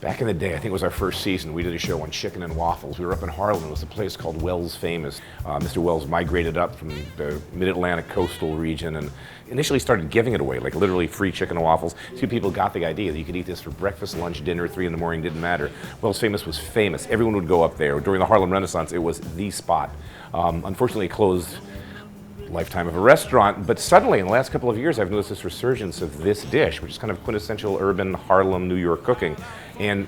Back in the day, I think it was our first season, we did a show on chicken and waffles. We were up in Harlem. It was a place called Wells Famous. Mr. Wells migrated up from the mid-Atlantic coastal region and initially started giving it away, like literally free chicken and waffles. Two people got the idea that you could eat this for breakfast, lunch, dinner, 3 in the morning, didn't matter. Wells Famous was famous. Everyone would go up there. During the Harlem Renaissance, it was the spot. Unfortunately, it closed lifetime of a restaurant, but suddenly in the last couple of years I've noticed this resurgence of this dish, which is kind of quintessential urban Harlem, New York cooking. And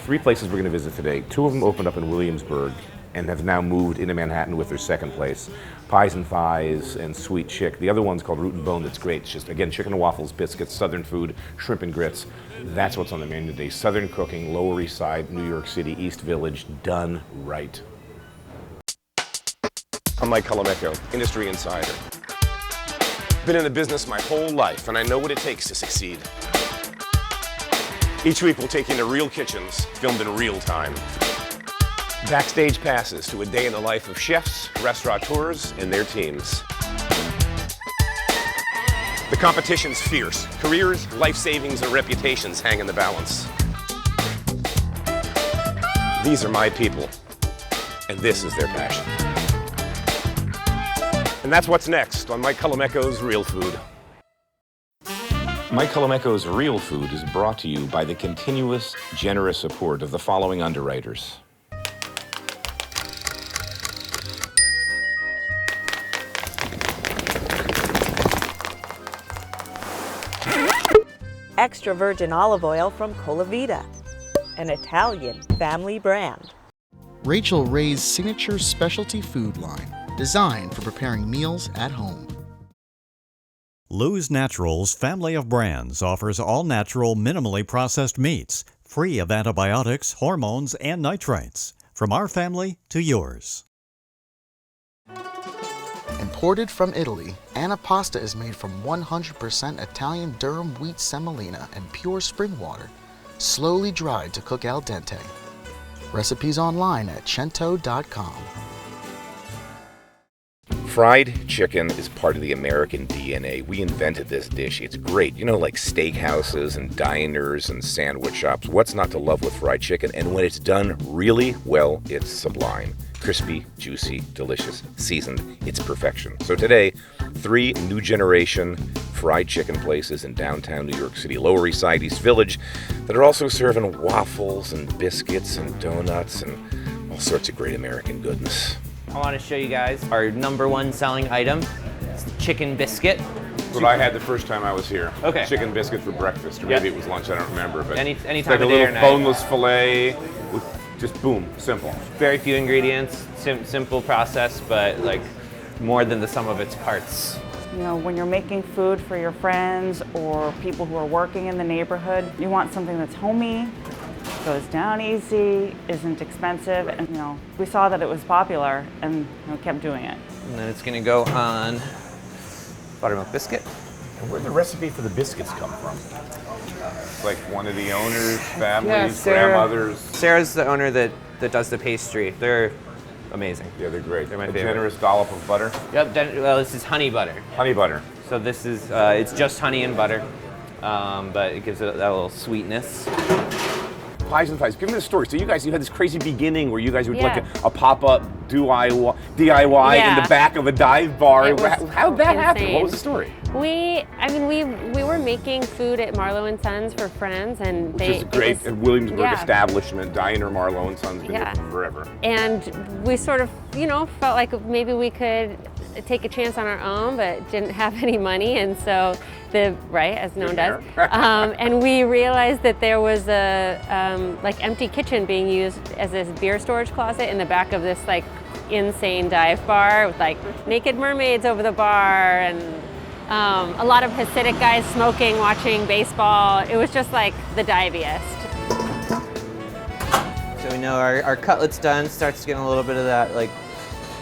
3 places we're going to visit today. 2 of them opened up in Williamsburg and have now moved into Manhattan with their second place. Pies and Thighs and Sweet Chick. The other one's called Root and Bone. That's great. It's just, again, chicken and waffles, biscuits, Southern food, shrimp and grits. That's what's on the menu today. Southern cooking, Lower East Side, New York City, East Village, done right. I'm Mike Colameco, industry insider. Been in the business my whole life, and I know what it takes to succeed. Each week we'll take you into real kitchens, filmed in real time. Backstage passes to a day in the life of chefs, restaurateurs, and their teams. The competition's fierce. Careers, life savings, and reputations hang in the balance. These are my people, and this is their passion. And that's what's next on Mike Colameco's Real Food. Mike Colameco's Real Food is brought to you by the continuous, generous support of the following underwriters. Extra virgin olive oil from Colavita, an Italian family brand. Rachel Ray's signature specialty food line, designed for preparing meals at home. Lou's Naturals family of brands offers all-natural, minimally processed meats, free of antibiotics, hormones, and nitrates. From our family to yours. Imported from Italy, Anna pasta is made from 100% Italian durum wheat semolina and pure spring water, slowly dried to cook al dente. Recipes online at cento.com. Fried chicken is part of the American DNA. We invented this dish. It's great. You know, like steakhouses and diners and sandwich shops. What's not to love with fried chicken? And when it's done really well, it's sublime. Crispy, juicy, delicious, seasoned. It's perfection. So today, 3 new generation fried chicken places in downtown New York City, Lower East Side, East Village, that are also serving waffles and biscuits and donuts and all sorts of great American goodness. I want to show you guys our #1 selling item. It's the chicken biscuit. What I had the first time I was here. Okay. Chicken biscuit for breakfast, or maybe it was lunch, I don't remember. But any it's time like of a day or little night. boneless filet with just boom, simple. Very few ingredients, simple process, but like more than the sum of its parts. You know, when you're making food for your friends or people who are working in the neighborhood, you want something that's homey, goes down easy, isn't expensive, and you know, we saw that it was popular and kept doing it. And then it's gonna go on buttermilk biscuit. And where'd the recipe for the biscuits come from? Like one of the owners, families, grandmothers? Sarah's the owner that does the pastry. They're amazing. Yeah, they're great. They're my a favorite. generous dollop of butter. Yep, well, this is honey butter. Honey butter. So this is, it's just honey and butter, but it gives it that little sweetness. Pies and Thighs. Give me the story. So you had this crazy beginning where you guys would Yeah. like a pop-up DIY in the back of a dive bar. It was How'd that happen? insane. What was the story? We were making food at Marlowe and Sons for friends, and Which is a great Williamsburg yeah. establishment. Diner Marlowe and Sons been Yeah. there forever. And we sort of, felt like maybe we could take a chance on our own, but didn't have any money, and so as no one does. And we realized that there was a empty kitchen being used as this beer storage closet in the back of this insane dive bar with naked mermaids over the bar and a lot of Hasidic guys smoking, watching baseball. It was just like the diviest. So we know our cutlet's done. Starts getting a little bit of that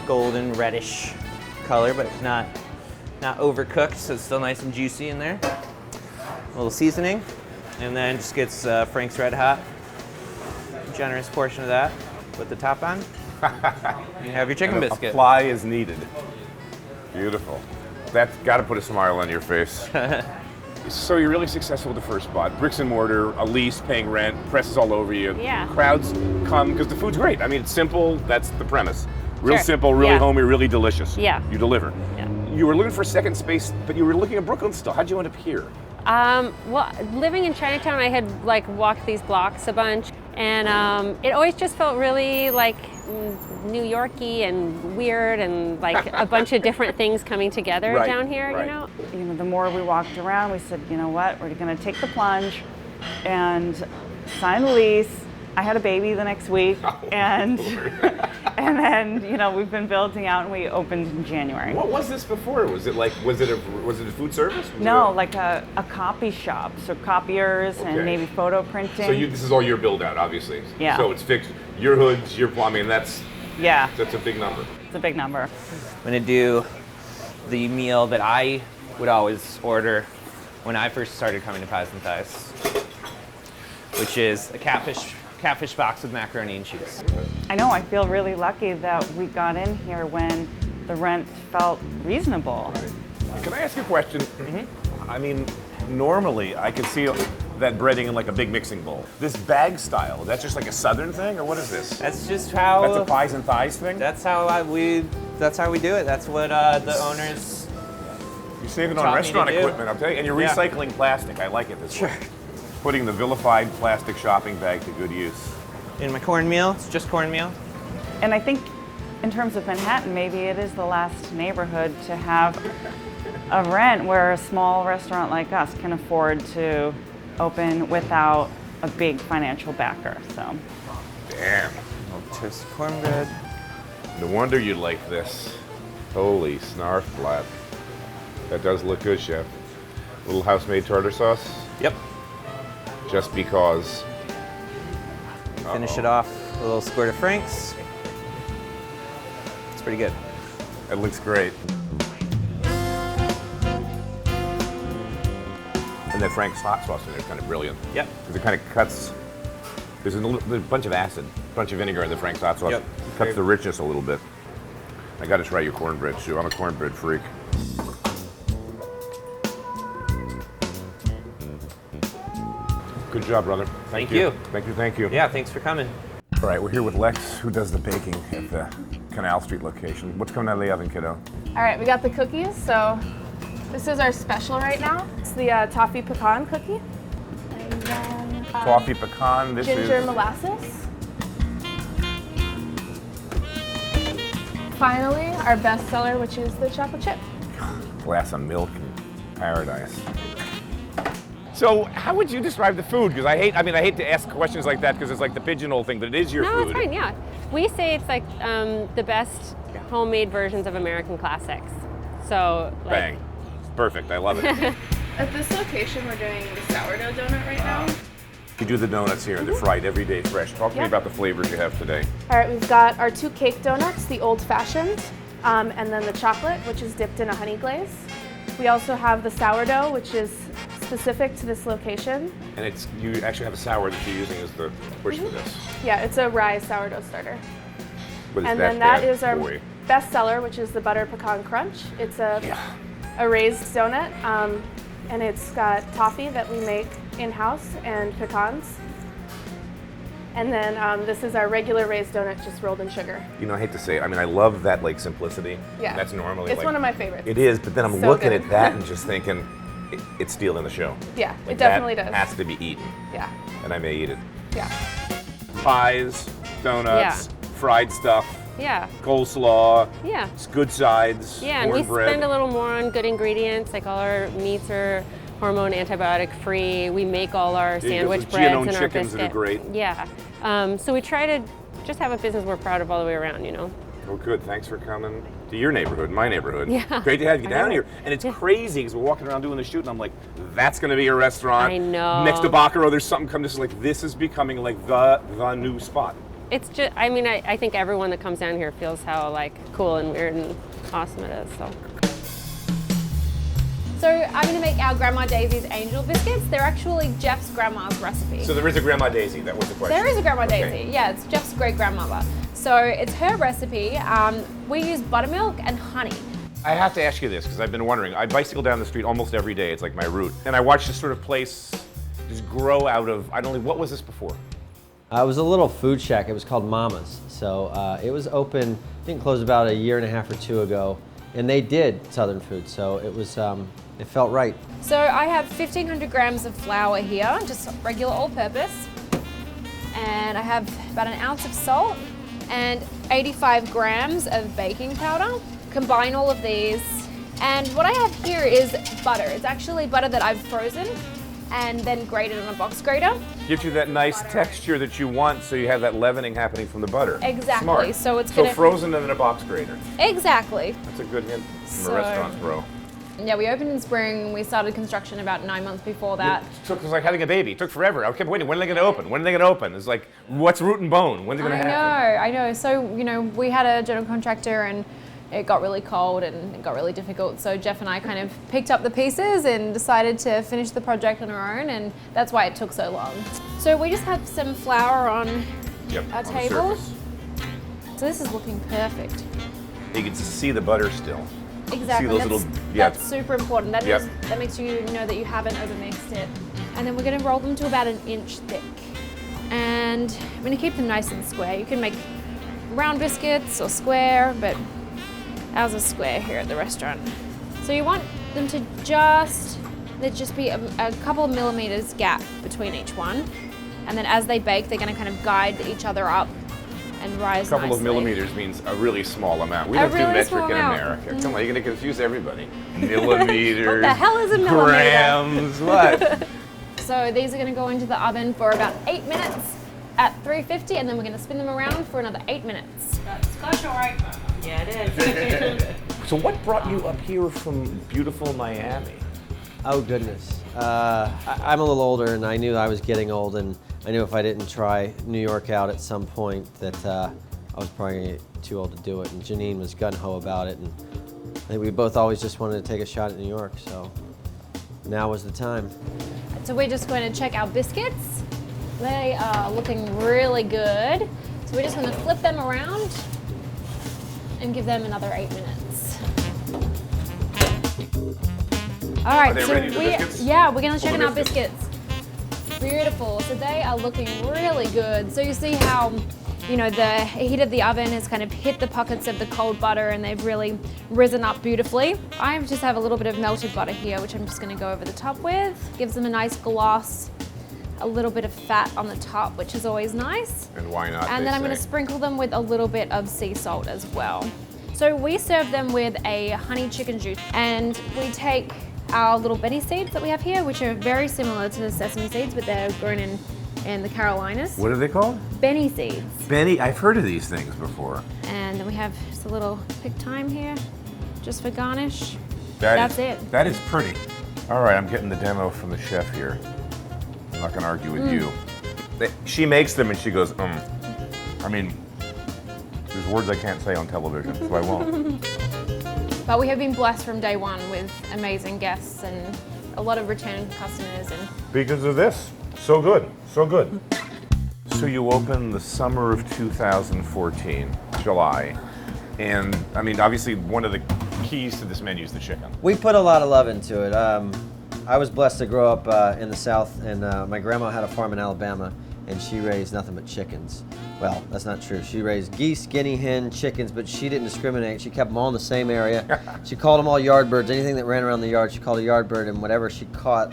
golden reddish color, but not overcooked, so it's still nice and juicy in there. A little seasoning, and then just gets Frank's Red Hot. Generous portion of that. Put the top on. You have your chicken biscuit. Apply as needed. Beautiful. That's got to put a smile on your face. So you're really successful with the first spot. Bricks and mortar, a lease, paying rent, presses all over you. Yeah. Crowds come because the food's great. I mean, it's simple. That's the premise. Real Sure. simple, really Yeah. homey, really delicious. Yeah. You deliver. Yeah. You were looking for a second space, but you were looking at Brooklyn still. How'd you end up here? Well, living in Chinatown, I had like walked these blocks a bunch, and it always just felt really like New Yorky and weird, and like a bunch of different things coming together Right, down here. right. You know. You know, the more we walked around, we said, you know what, we're going to take the plunge and sign the lease. I had a baby the next week, and and then you know we've been building out, and we opened in January. What was this before? Was it a food service? Was No, it a- like a copy shop, so copiers Okay. and maybe photo printing. So this is all your build out, obviously. Yeah. So it's fixed. Your hoods, your plumbing. That's Yeah, a big number. it's a big number. I'm gonna do the meal that I would always order when I first started coming to Pies and Thighs, which is a catfish box with macaroni and cheese. I know, I feel really lucky that we got in here when the rent felt reasonable. Can I ask you a question? Mm-hmm. I mean, normally I could see that breading in like a big mixing bowl. This bag style, that's just like a Southern thing, or what is this? That's just how. That's a Pies and Thighs thing? That's how we do it. That's what the owners. You're saving taught on me restaurant to do. equipment, I'm telling you, and you're Yeah. recycling plastic. I like it this way. Putting the vilified plastic shopping bag to good use. In my cornmeal, it's just cornmeal. And I think in terms of Manhattan, maybe it is the last neighborhood to have a rent where a small restaurant like us can afford to open without a big financial backer. So Damn. Toasted cornbread. No wonder you like this. Holy snarfblat. That does look good, Chef. Little house-made tartar sauce, Yep. just because. Finish it off with a little squirt of Frank's. It's pretty good. It looks great. And that Frank's hot sauce in there is kind of brilliant. Yep. Because it kind of cuts. There's a bunch of acid, a bunch of vinegar in the Frank's hot sauce. Yep. It cuts the richness a little bit. I got to try your cornbread too. I'm a cornbread freak. Good job, brother. Thank you. Thank you. Thank you. Yeah, thanks for coming. All right, we're here with Lex, who does the baking at the Canal Street location. What's coming out of the oven, kiddo? All right, we got the cookies. So this is our special right now. It's the toffee pecan cookie. And then Toffee pecan. This ginger is molasses. Finally, our best seller, which is the chocolate chip. glass of milk in paradise. So, how would you describe the food? Because I hate to ask questions like that because it's like the pigeonhole thing, but it is your No, food. it's fine. Yeah, we say it's like the best homemade versions of American classics. So, like, Bang. It's perfect. I love it. At this location, we're doing the sourdough donut right now. You do the donuts here, they're fried every day fresh. Talk to me Yeah. about the flavors you have today. All right, we've got our 2 cake donuts, the old-fashioned, and then the chocolate, which is dipped in a honey glaze. We also have the sourdough, which is specific to this location. And you actually have a sour that you're using as the push for this. Yeah, it's a rye sourdough starter. What is And that then that bad is our boy? best seller, which is the butter pecan crunch. It's a raised donut, and it's got toffee that we make in-house and pecans. And then this is our regular raised donut, just rolled in sugar. You know, I hate to say it. I mean, I love that like simplicity. Yeah. That's normally It's like, one of my favorites. It is, but then I'm So looking good. at that and just thinking, it's stealing the show. Yeah, Like, it definitely that does. has to be eaten, Yeah, and I may eat it. yeah. Pies, donuts, fried stuff, yeah, coleslaw, yeah. it's good sides, Yeah, and we cornbread. spend a little more on good ingredients, like all our meats are hormone antibiotic free. We make all our you sandwich got the breads Gianone and our chickens that are biscuit. great. Yeah, so we try to just have a business we're proud of all the way around, you know. Oh, good. Thanks for coming to your neighborhood, my neighborhood. Yeah. Great to have you I down know. here. And it's crazy because we're walking around doing the shoot, and I'm like, that's going to be a restaurant. I know. Next to Bacaro, there's something coming. This is becoming like the new spot. It's just, I mean, I think everyone that comes down here feels how like cool and weird and awesome it is. So I'm going to make our Grandma Daisy's angel biscuits. They're actually Jeff's grandma's recipe. So there is a Grandma Daisy. That was the question. There is a Grandma Okay. Daisy. Yeah, it's Jeff's great grandmother. So it's her recipe. We use buttermilk and honey. I have to ask you this, because I've been wondering. I bicycle down the street almost every day. It's like my route. And I watch this sort of place just grow out of, I don't know, what was this before? It was a little food shack. It was called Mama's. So it was open, I think closed about a year and a half or two ago. And they did Southern food, so it was, it felt right. So I have 1,500 grams of flour here, just regular all-purpose. And I have about an ounce of salt and 85 grams of baking powder. Combine all of these. And what I have here is butter. It's actually butter that I've frozen and then grated on a box grater. Gives you that nice texture that you want, so you have that leavening happening from the butter. Exactly. Smart. So it's so gonna... frozen and in a box grater. Exactly. That's a good hint from So- a restaurant pro. Yeah, we opened in spring. We started construction about 9 months before that. It was like having a baby. It took forever. I kept waiting. When are they going to open? When are they going to open? It's like, what's root and bone? When's it going to happen? I know. So, you know, we had a general contractor and it got really cold and it got really difficult. So Jeff and I kind of picked up the pieces and decided to finish the project on our own, and that's why it took so long. So we just have some flour on our on the table. surface. So this is looking perfect. You can see the butter still. Exactly. See those that's, little, that's super important. That, Yep. that makes you know that you haven't overmixed it. And then we're going to roll them to about 1 inch thick. And I'm going to keep them nice and square. You can make round biscuits or square, but ours is square here at the restaurant. So you want them to there just be a couple of millimeters gap between each one. And then as they bake, they're going to kind of guide each other up and rise A couple nicely. of millimeters means a really small amount. We A don't do really metric small in amount. America. Come on, you're going to confuse everybody. Millimeters. What the hell is a millimeter? Grams, what? So these are going to go into the oven for about 8 minutes at 350, and then we're going to spin them around for another 8 minutes. That's all right. Yeah, it is. So what brought you up here from beautiful Miami? Oh goodness. I'm a little older, and I knew I was getting old, and I knew if I didn't try New York out at some point that I was probably too old to do it. And Janine was gung-ho about it, and I think we both always just wanted to take a shot at New York, so now was the time. So we're just going to check our biscuits. They are looking really good. So we're just going to flip them around and give them another 8 minutes. All right, Are they so ready, the biscuits? we're going to check Pull on the our biscuits. Beautiful. So they are looking really good. So you see how, you know, the heat of the oven has kind of hit the pockets of the cold butter and they've really risen up beautifully. I just have a little bit of melted butter here, which I'm just going to go over the top with. Gives them a nice gloss, a little bit of fat on the top, which is always nice. And why not? And then I'm going to sprinkle them with a little bit of sea salt as well. So we serve them with a honey chicken jus, and we take our little Benny seeds that we have here, which are very similar to the sesame seeds, but they're grown in the Carolinas. What are they called? Benny seeds. Benny, I've heard of these things before. And then we have just a little picked thyme here, just for garnish. That's it. That is pretty. All right, I'm getting the demo from the chef here. I'm not gonna argue with you. She makes them and she goes, I mean, there's words I can't say on television, so I won't. But we have been blessed from day one with amazing guests and a lot of return customers. And Because of this. So good, so good. So you opened the summer of 2014, July. And I mean, obviously one of the keys to this menu is the chicken. We put a lot of love into it. I was blessed to grow up in the South, and my grandma had a farm in Alabama, and she raised nothing but chickens. Well, that's not true. She raised geese, guinea hen, chickens, but she didn't discriminate. She kept them all in the same area. She called them all yard birds. Anything that ran around the yard, she called a yard bird, and whatever she caught,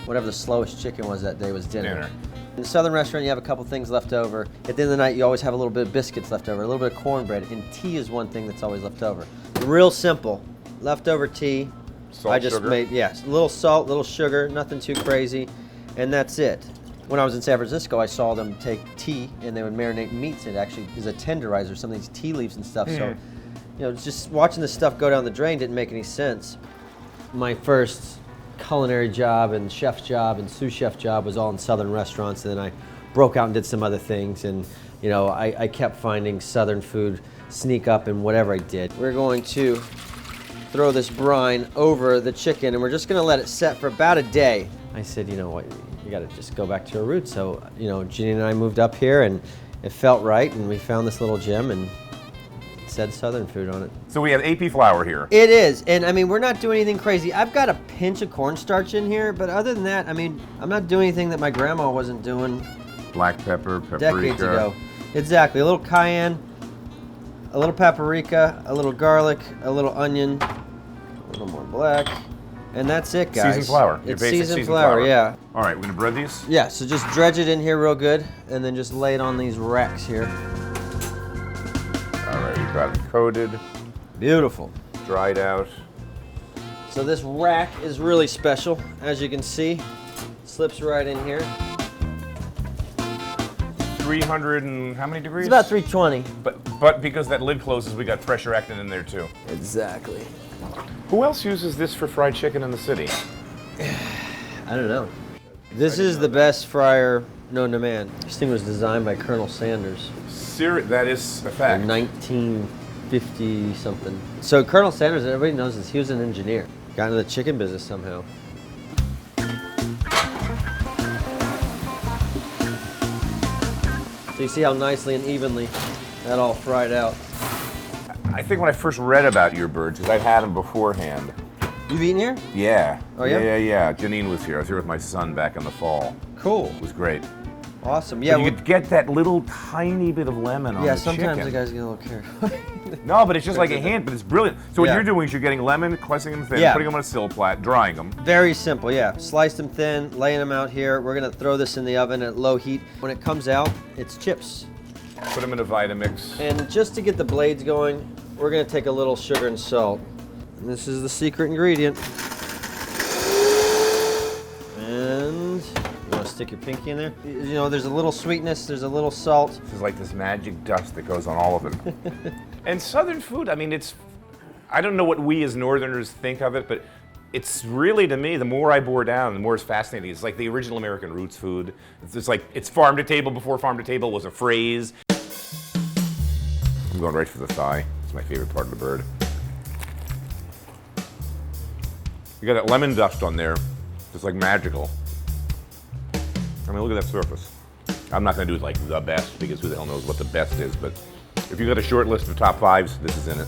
whatever the slowest chicken was that day was dinner. In the Southern restaurant, you have a couple things left over. At the end of the night, you always have a little bit of biscuits left over, a little bit of cornbread, and tea is one thing that's always left over. Real simple, leftover tea. Salt, I just sugar? made, yes, a little salt, a little sugar, nothing too crazy, and that's it. When I was in San Francisco, I saw them take tea and they would marinate meats. It actually is a tenderizer, some of these tea leaves and stuff. So, you know, just watching this stuff go down the drain didn't make any sense. My first culinary job and chef job and sous chef job was all in Southern restaurants, and then I broke out and did some other things, and you know, I kept finding Southern food sneak up in whatever I did. We're going to throw this brine over the chicken, and we're just gonna let it set for about a day. I said, you know what, you gotta just go back to your roots. So, you know, Jeannie and I moved up here, and it felt right, and we found this little gem, and said Southern food on it. So we have AP flour here. It is, and I mean, we're not doing anything crazy. I've got a pinch of cornstarch in here, but other than that, I mean, I'm not doing anything that my grandma wasn't doing Black pepper, paprika. decades ago. Exactly, a little cayenne, a little paprika, a little garlic, a little onion, a little more black, and that's it, guys. Seasoned flour. Your It's basic seasoned flour, yeah. All right, we're gonna bread these? Yeah, so just dredge it in here real good, and then just lay it on these racks here. All right, we've got it coated, Beautiful. dried out. So this rack is really special, as you can see. Slips right in here. 300 and how many degrees? It's about 320. But because that lid closes, we got pressure acting in there too. Exactly. Who else uses this for fried chicken in the city? I don't know. This is the best fryer known to man. This thing was designed by Colonel Sanders That is a in fact. 1950 something. So Colonel Sanders, everybody knows this, he was an engineer. Got into the chicken business somehow. So you see how nicely and evenly that all fried out. I think when I first read about your birds, because I've had them beforehand. You've eaten here? Yeah. Oh, yeah? Yeah. Janine was here. I was here with my son back in the fall. Cool. It was great. Awesome. Yeah. But you could get that little tiny bit of lemon on Yeah, the sometimes chicken. the guys get a little carried away. No, but it's just like a hint, but it's brilliant. So what Yeah. you're doing is you're getting lemon, slicing them thin, Yeah. putting them on a sill plat, drying them. Very simple, yeah. Slice them thin, laying them out here. We're gonna throw this in the oven at low heat. When it comes out, it's chips. Put them in a Vitamix. And just to get the blades going, we're gonna take a little sugar and salt. And this is the secret ingredient. And you wanna stick your pinky in there? You know, there's a little sweetness, there's a little salt. This is like this magic dust that goes on all of it. And Southern food, I mean, I don't know what we as Northerners think of it, but it's really, to me, the more I bore down, the more it's fascinating. It's like the original American roots food. It's just like, it's farm to table before farm to table was a phrase. I'm going right for the thigh. It's my favorite part of the bird. You got that lemon dust on there. It's like magical. I mean, look at that surface. I'm not going to do like the best because who the hell knows what the best is, but if you got a short list of top fives, this is in it.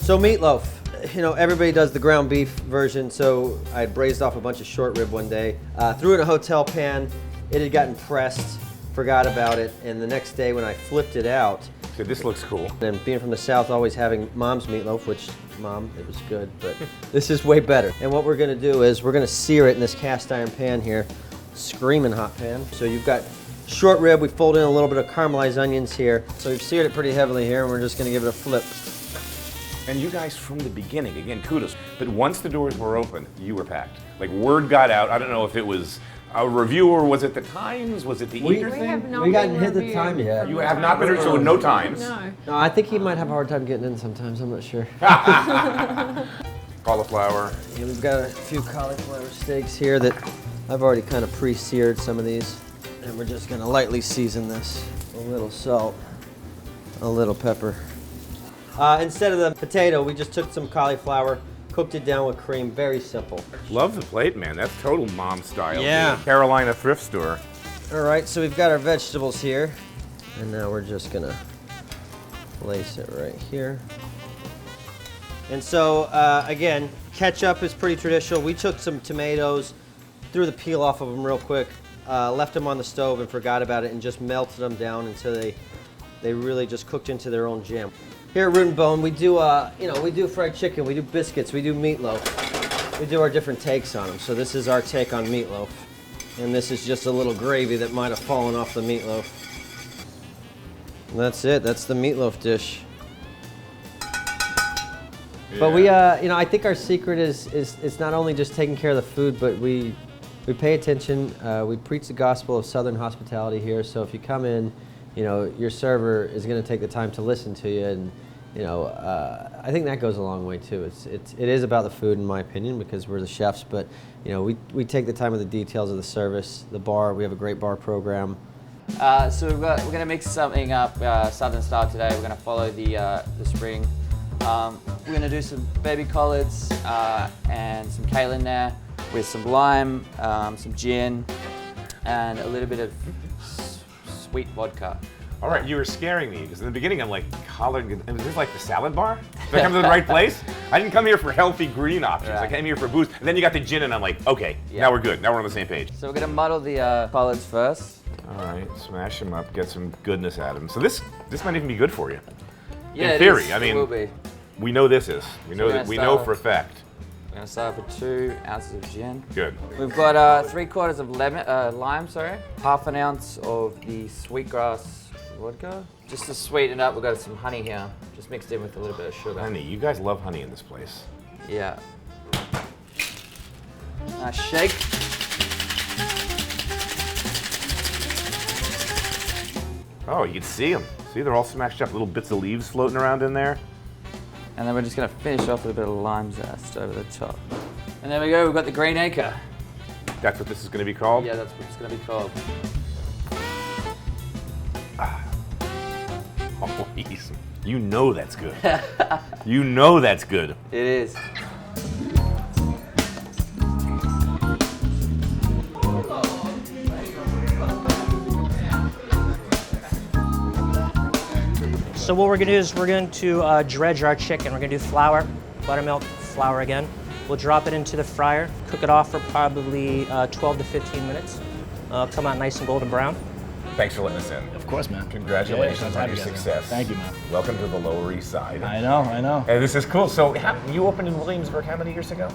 So meatloaf, you know, everybody does the ground beef version, so I braised off a bunch of short rib one day, threw it in a hotel pan, it had gotten pressed, forgot about it, and the next day when I flipped it out, So this looks cool. and being from the South, always having mom's meatloaf, which, Mom, it was good, but this is way better. And what we're gonna do is we're gonna sear it in this cast iron pan here, screaming hot pan. So you've got short rib, we fold in a little bit of caramelized onions here. So we've seared it pretty heavily here, and we're just gonna give it a flip. And you guys from the beginning, again, kudos. But once the doors were open, you were packed. Like word got out. I don't know if it was a reviewer, was it the Times, was it the Eater thing? We haven't hit the time yet. You have not been, so no Times. No. No, I think he might have a hard time getting in sometimes, I'm not sure. Cauliflower. Yeah, we've got a few cauliflower steaks here that I've already kind of pre-seared some of these. And we're just gonna lightly season this. A little salt, a little pepper. Instead of the potato, we just took some cauliflower, cooked it down with cream, very simple. Love the plate, man. That's total mom style. Yeah. Dude. Carolina thrift store. All right, so we've got our vegetables here. And now we're just gonna place it right here. And so, again, ketchup is pretty traditional. We took some tomatoes, threw the peel off of them real quick, left them on the stove and forgot about it and just melted them down until they really just cooked into their own jam. Here at Root and Bone, we do, we do fried chicken, we do biscuits, we do meatloaf. We do our different takes on them. So this is our take on meatloaf. And this is just a little gravy that might have fallen off the meatloaf. And that's it, that's the meatloaf dish. Yeah. But we, I think our secret is not only just taking care of the food, but we pay attention. We preach the gospel of Southern hospitality here. So if you come in, your server is going to take the time to listen to you, and I think that goes a long way too. It is about the food, in my opinion, because we're the chefs. But we take the time with the details of the service, the bar. We have a great bar program. So we're going to mix something up Southern style today. We're going to follow the spring. We're going to do some baby collards and some kale in there with some lime, some gin, and a little bit of sweet vodka. All right, you were scaring me because in the beginning I'm like, collard, is this like the salad bar? Did I come to the right place? I didn't come here for healthy green options. I came here for booze. And then you got the gin and I'm like, okay, now we're good. Now we're on the same page. So we're gonna muddle the collards first. All right, smash them up, get some goodness at them. So this might even be good for you. Yeah, in theory, it I mean, will be. we know this is. We know we're that. gonna We start know off- for a fact. We're gonna start with 2 ounces of gin. Good. We've got 3/4 of lime, half an ounce of the sweetgrass vodka. Just to sweeten it up, we've got some honey here, just mixed in with a little bit of sugar. Honey, you guys love honey in this place. Yeah. Nice shake. Oh, you can see them. See, they're all smashed up. Little bits of leaves floating around in there. And then we're just gonna finish off with a bit of lime zest over the top. And there we go, we've got the Green Acre. That's what this is going to be called? Yeah, that's what it's gonna be called. Oh, you know that's good. You know that's good. It is. So what we're gonna do is we're going to dredge our chicken. We're gonna do flour, buttermilk, flour again. We'll drop it into the fryer, cook it off for probably 12 to 15 minutes. Come out nice and golden brown. Thanks for letting us in. Of course, man. Congratulations Yeah, on your glad to be here, man. success. Thank you, man. Welcome to the Lower East Side. I know. And this is cool. So you opened in Williamsburg how many years ago?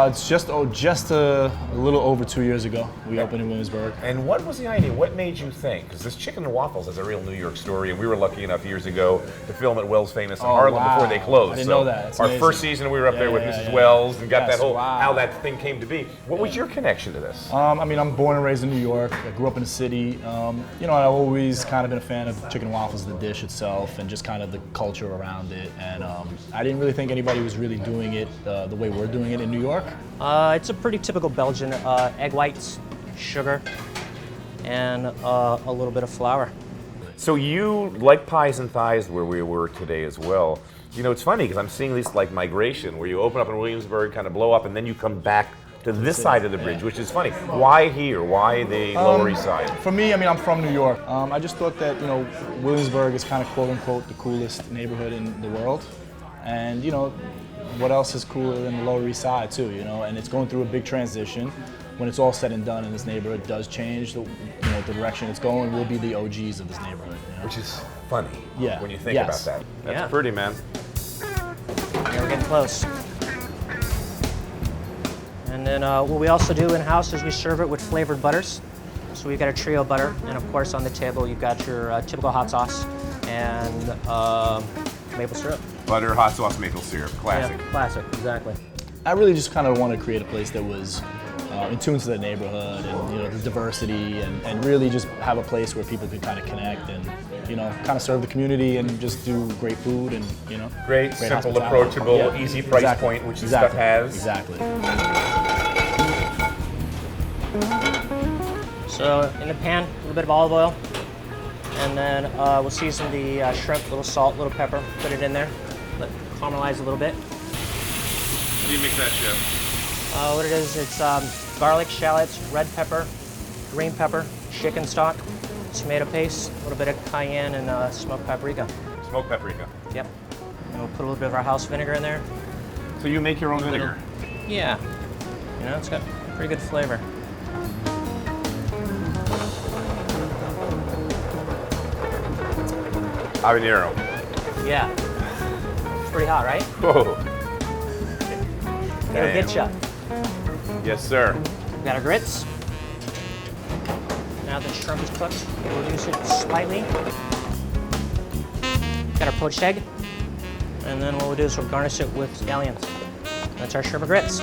It's just a little over 2 years ago. We opened in Williamsburg. And what was the idea? What made you think? Because this Chicken and Waffles is a real New York story, and we were lucky enough years ago to film at Wells Famous in Harlem before they closed. I didn't so know that. That's our amazing. first season, we were up there with Mrs. Wells and got Yes, that whole wow. how that thing came to be. What was your connection to this? I mean, I'm born and raised in New York. I grew up in the city. I've always kind of been a fan of chicken and waffles, the dish itself, and just kind of the culture around it. And I didn't really think anybody was really doing it the way we're doing it in New York. It's a pretty typical Belgian egg whites, sugar, and a little bit of flour. So you like Pies and Thighs where we were today as well. You know, it's funny because I'm seeing this like migration where you open up in Williamsburg, kind of blow up, and then you come back to this side of the bridge, which is funny. Why here? Why the Lower East Side? For me, I mean, I'm from New York. I just thought that, Williamsburg is kind of quote unquote the coolest neighborhood in the world. And, what else is cooler than the Lower East Side too, And it's going through a big transition. When it's all said and done and this neighborhood does change, the direction it's going, we'll be the OGs of this neighborhood. Which is funny when you think about that. That's pretty, man. Yeah, we're getting close. And then what we also do in-house is we serve it with flavored butters. So we've got a trio butter, and of course on the table you've got your typical hot sauce and maple syrup. Butter, hot sauce, maple syrup, classic. Yeah, classic, exactly. I really just kind of wanted to create a place that was in tune to the neighborhood and the diversity and really just have a place where people could kind of connect and kind of serve the community and just do great food and great simple, hospitality. approachable, easy price point, which this stuff has. Exactly. So in the pan, a little bit of olive oil, and then we'll season the shrimp, a little salt, a little pepper, put it in there, let it caramelize a little bit. How do you mix that, Chef? What it is, it's garlic, shallots, red pepper, green pepper, chicken stock, tomato paste, a little bit of cayenne, and smoked paprika. Smoked paprika. Yep. And we'll put a little bit of our house vinegar in there. So you make your own vinegar? Yeah. It's got pretty good flavor. Habanero. Yeah. It's pretty hot, right? Whoa. It'll get ya. Yes, sir. We've got our grits. Now that shrimp is cooked, we'll reduce it slightly. Got our poached egg. And then what we'll do is we'll garnish it with scallions. That's our shrimp and grits.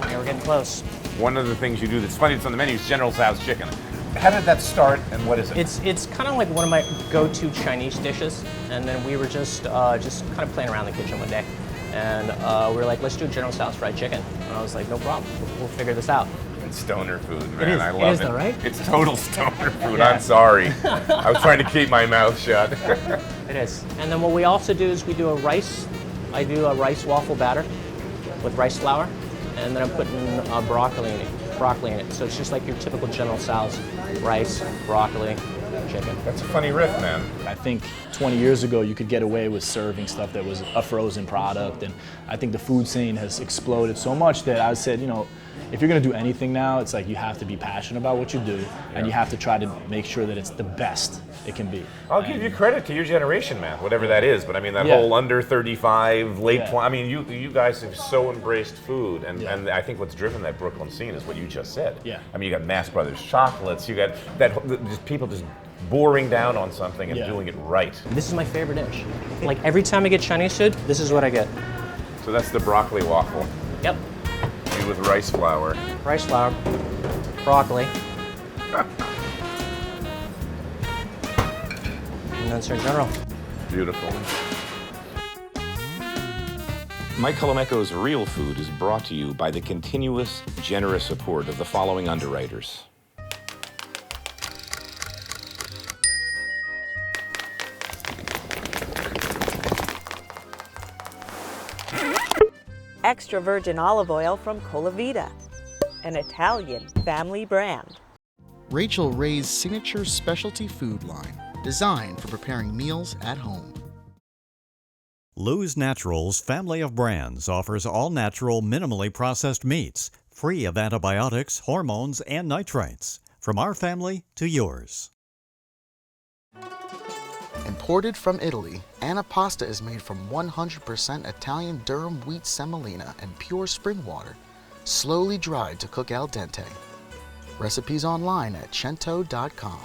Yeah, we're getting close. One of the things you do that's funny that's on the menu is General Tso's chicken. How did that start and what is it? It's kind of like one of my go-to Chinese dishes, and then we were just kind of playing around in the kitchen one day, and we were like, let's do General Tso's fried chicken. And I was like, no problem, we'll figure this out. It's stoner food, man. It is. I love it. Is, though, right? It's total stoner food. Yeah. I'm sorry. I was trying to keep my mouth shut. It is. And then what we also do is we do I do a rice waffle batter with rice flour, and then I'm putting broccoli in it. broccoli in it. So it's just like your typical General Tso's, rice, broccoli, chicken. That's a funny riff, man. I think 20 years ago you could get away with serving stuff that was a frozen product, and I think the food scene has exploded so much that I said, you know, if you're gonna do anything now, it's like you have to be passionate about what you do, and you have to try to make sure that it's the best it can be. I'll give you credit to your generation, man, whatever that is. But I mean, that whole under 35, late 20. I mean, you guys have so embraced food, and I think what's driven that Brooklyn scene is what you just said. Yeah. I mean, you got Mass Brothers chocolates. You got just people just boring down on something and doing it right. This is my favorite dish. Like every time I get Chinese food, this is what I get. So that's the broccoli waffle. Yep. Made with rice flour. Rice flour, broccoli. And that's our general. Beautiful. Mike Colameco's Real Food is brought to you by the continuous, generous support of the following underwriters. Extra virgin olive oil from Colavita, an Italian family brand. Rachel Ray's signature specialty food line, designed for preparing meals at home. Lou's Naturals family of brands offers all-natural, minimally processed meats, free of antibiotics, hormones, and nitrates. From our family to yours. Imported from Italy, Anapasta is made from 100% Italian durum wheat semolina and pure spring water, slowly dried to cook al dente. Recipes online at cento.com.